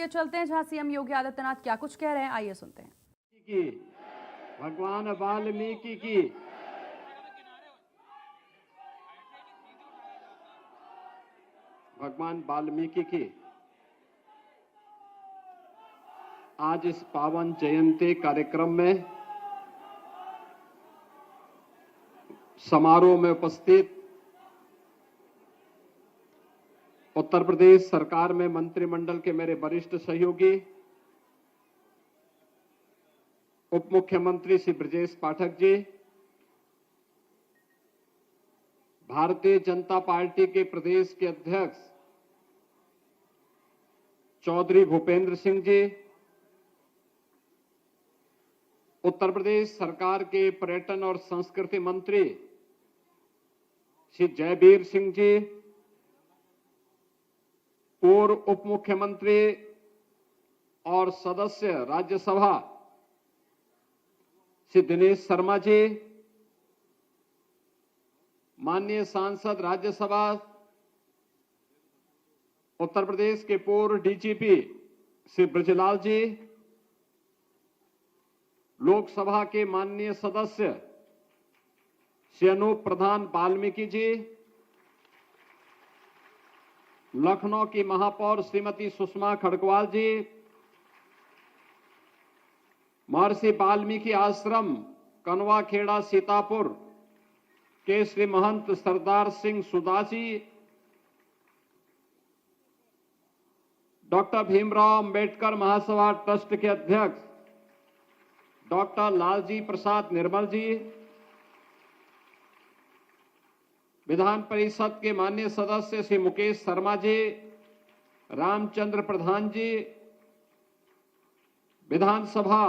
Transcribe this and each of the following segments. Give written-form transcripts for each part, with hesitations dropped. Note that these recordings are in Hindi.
चलिए चलते हैं जहां सीएम योगी आदित्यनाथ क्या कुछ कह रहे हैं, आइए सुनते हैं। भगवान वाल्मीकि की भगवान वाल्मीकि की आज इस पावन जयंती कार्यक्रम में समारोह में उपस्थित उत्तर प्रदेश सरकार में मंत्रिमंडल के मेरे वरिष्ठ सहयोगी उप मुख्यमंत्री श्री ब्रजेश पाठक जी, भारतीय जनता पार्टी के प्रदेश के अध्यक्ष चौधरी भूपेंद्र सिंह जी, उत्तर प्रदेश सरकार के पर्यटन और संस्कृति मंत्री श्री जयवीर सिंह जी, पूर्व उप मुख्यमंत्री और सदस्य राज्यसभा श्री दिनेश शर्मा जी, माननीय सांसद राज्यसभा उत्तर प्रदेश के पूर्व डीजीपी श्री ब्रजलाल जी, लोकसभा के माननीय सदस्य श्री अनूप प्रधान वाल्मीकि जी, लखनऊ की महापौर श्रीमती सुषमा खड़गवाल जी, महर्षि वाल्मीकि आश्रम कनवा खेड़ा सीतापुर के श्री महंत सरदार सिंह सुदा जी, डॉक्टर भीमराव अंबेडकर महासभा ट्रस्ट के अध्यक्ष डॉक्टर लालजी प्रसाद निर्मल जी, विधान परिषद के माननीय सदस्य श्री मुकेश शर्मा जी, रामचंद्र प्रधान जी, विधानसभा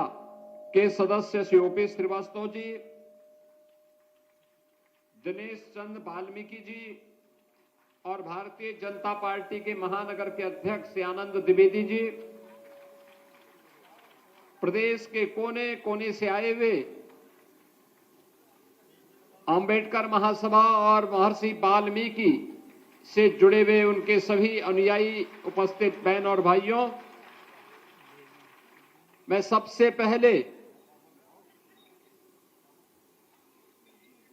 के सदस्य श्री ओपी श्रीवास्तव जी, दिनेश चंद्र वाल्मीकि जी और भारतीय जनता पार्टी के महानगर के अध्यक्ष श्री आनंद द्विवेदी जी, प्रदेश के कोने कोने से आए हुए अंबेडकर महासभा और महर्षि वाल्मीकि से जुड़े हुए उनके सभी अनुयायी उपस्थित बहन और भाइयों, मैं सबसे पहले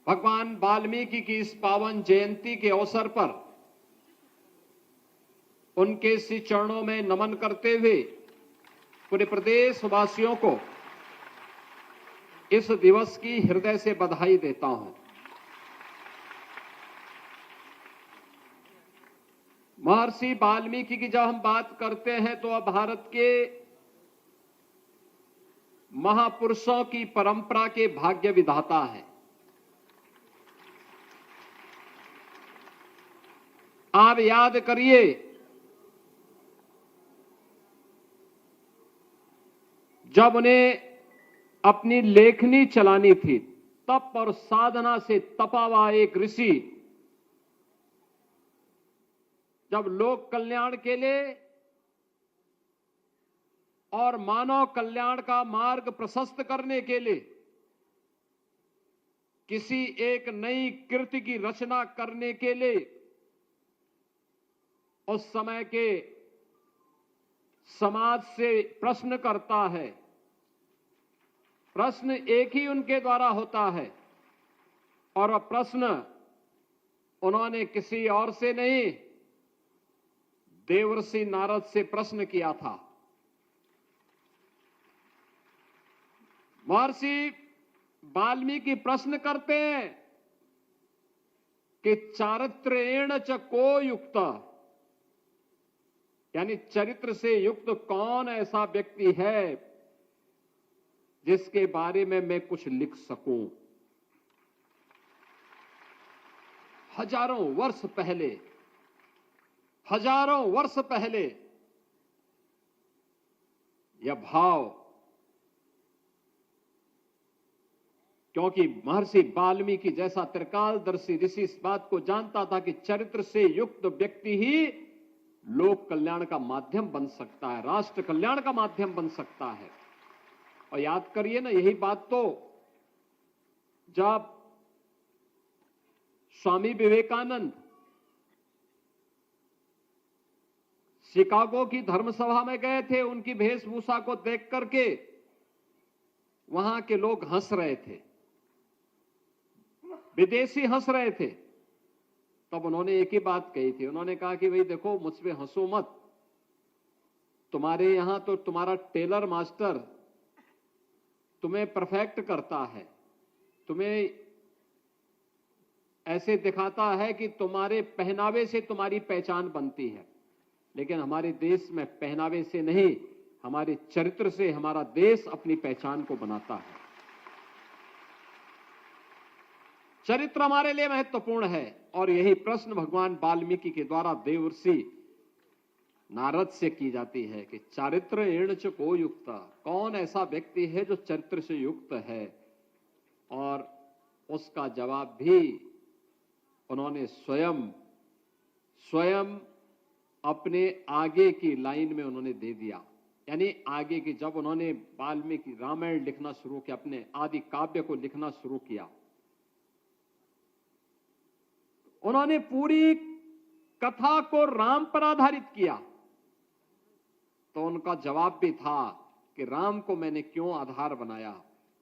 भगवान वाल्मीकि की इस पावन जयंती के अवसर पर उनके श्री चरणों में नमन करते हुए पूरे प्रदेश वासियों को इस दिवस की हृदय से बधाई देता हूं। महर्षि वाल्मीकि की जब हम बात करते हैं तो अब भारत के महापुरुषों की परंपरा के भाग्य विधाता है। आप याद करिए, जब उन्हें अपनी लेखनी चलानी थी, तप और साधना से तपा हुआ एक ऋषि जब लोक कल्याण के लिए और मानव कल्याण का मार्ग प्रशस्त करने के लिए किसी एक नई कृति की रचना करने के लिए उस समय के समाज से प्रश्न करता है। प्रश्न एक ही उनके द्वारा होता है और वह प्रश्न उन्होंने किसी और से नहीं, देवर्षि नारद से प्रश्न किया था। महर्षि वाल्मीकि प्रश्न करते हैं कि चारित्रेण च को युक्त, यानी चरित्र से युक्त कौन ऐसा व्यक्ति है जिसके बारे में मैं कुछ लिख सकूं। हजारों वर्ष पहले यह भाव, क्योंकि महर्षि वाल्मीकि जैसा त्रिकालदर्शी ऋषि इस बात को जानता था कि चरित्र से युक्त व्यक्ति ही लोक कल्याण का माध्यम बन सकता है, राष्ट्र कल्याण का माध्यम बन सकता है। और याद करिए ना, यही बात तो जब स्वामी विवेकानंद शिकागो की धर्मसभा में गए थे, उनकी वेशभूषा को देख करके वहां के लोग हंस रहे थे, विदेशी हंस रहे थे। तब उन्होंने एक ही बात कही थी, उन्होंने कहा कि भाई देखो, मुझ पे हंसो मत, तुम्हारे यहां तो तुम्हारा टेलर मास्टर तुम्हें परफेक्ट करता है, तुम्हें ऐसे दिखाता है कि तुम्हारे पहनावे से तुम्हारी पहचान बनती है, लेकिन हमारे देश में पहनावे से नहीं, हमारे चरित्र से हमारा देश अपनी पहचान को बनाता है। चरित्र हमारे लिए महत्वपूर्ण है, और यही प्रश्न भगवान वाल्मीकि के द्वारा देवर्षि नारद से की जाती है कि चारित्र ईर्ण च को युक्त, कौन ऐसा व्यक्ति है जो चरित्र से युक्त है। और उसका जवाब भी उन्होंने स्वयं अपने आगे की लाइन में उन्होंने दे दिया। यानी आगे की, जब उन्होंने वाल्मीकि रामायण लिखना शुरू किया, अपने आदि काव्य को लिखना शुरू किया, उन्होंने पूरी कथा को राम पर आधारित किया। तो उनका जवाब भी था कि राम को मैंने क्यों आधार बनाया।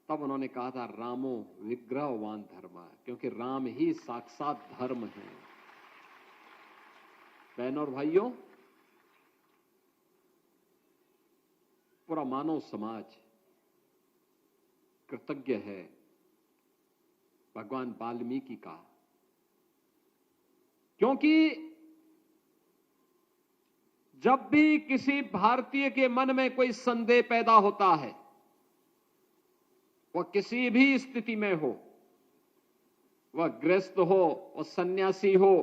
तब उन्होंने कहा था, रामो विग्रहवान धर्म, क्योंकि राम ही साक्षात धर्म है। बहनों और भाइयों, पूरा मानव समाज कृतज्ञ है भगवान वाल्मीकि का, क्योंकि जब भी किसी भारतीय के मन में कोई संदेह पैदा होता है, वह किसी भी स्थिति में हो, वह गृहस्थ हो, वह सन्यासी हो,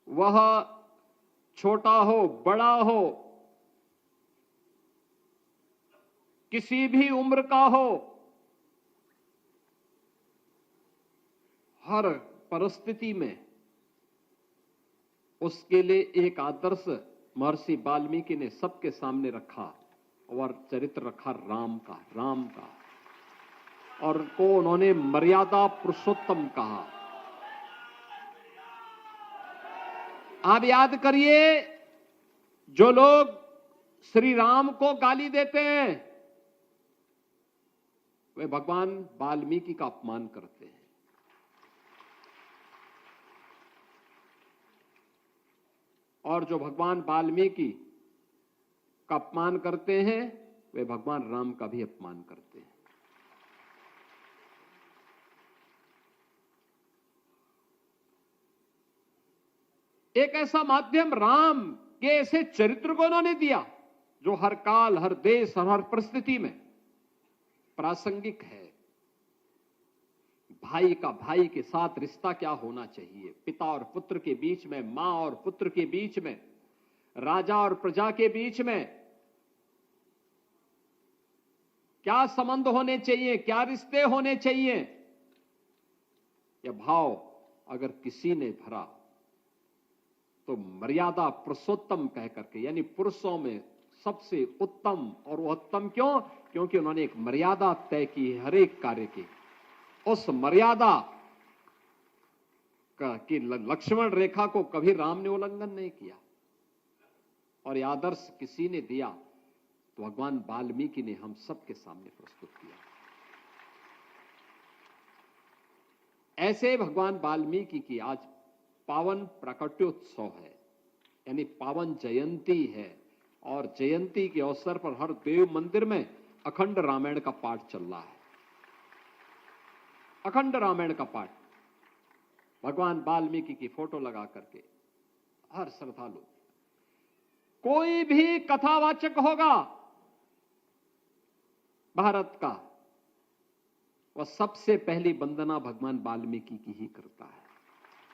वह छोटा हो बड़ा हो, किसी भी उम्र का हो, हर परिस्थिति में उसके लिए एक आदर्श महर्षि वाल्मीकि ने सबके सामने रखा, और चरित्र रखा राम का, और को उन्होंने मर्यादा पुरुषोत्तम कहा। आप याद करिए, जो लोग श्री राम को गाली देते हैं, वे भगवान वाल्मीकि का अपमान करते हैं। और जो भगवान वाल्मीकि का अपमान करते हैं, वे भगवान राम का भी अपमान करते हैं। एक ऐसा माध्यम राम के ऐसे चरित्र को उन्होंने दिया जो हर काल, हर देश और हर परिस्थिति में प्रासंगिक है। भाई का भाई के साथ रिश्ता क्या होना चाहिए, पिता और पुत्र के बीच में, मां और पुत्र के बीच में, राजा और प्रजा के बीच में क्या संबंध होने चाहिए, क्या रिश्ते होने चाहिए, यह भाव अगर किसी ने भरा तो मर्यादा पुरुषोत्तम कह करके, यानी पुरुषों में सबसे उत्तम, और वो उत्तम क्यों? क्योंकि उन्होंने एक मर्यादा तय की है हर एक कार्य की। उस मर्यादा की लक्ष्मण रेखा को कभी राम ने उल्लंघन नहीं किया, और यह आदर्श किसी ने दिया तो भगवान वाल्मीकि ने हम सबके सामने प्रस्तुत किया। ऐसे भगवान वाल्मीकि की आज पावन प्राकट्योत्सव है, यानी पावन जयंती है, और जयंती के अवसर पर हर देव मंदिर में अखंड रामायण का पाठ चल रहा है। अखंड रामायण का पाठ भगवान वाल्मीकि की फोटो लगा करके हर श्रद्धालु, कोई भी कथावाचक होगा भारत का, वह सबसे पहली वंदना भगवान वाल्मीकि की ही करता है।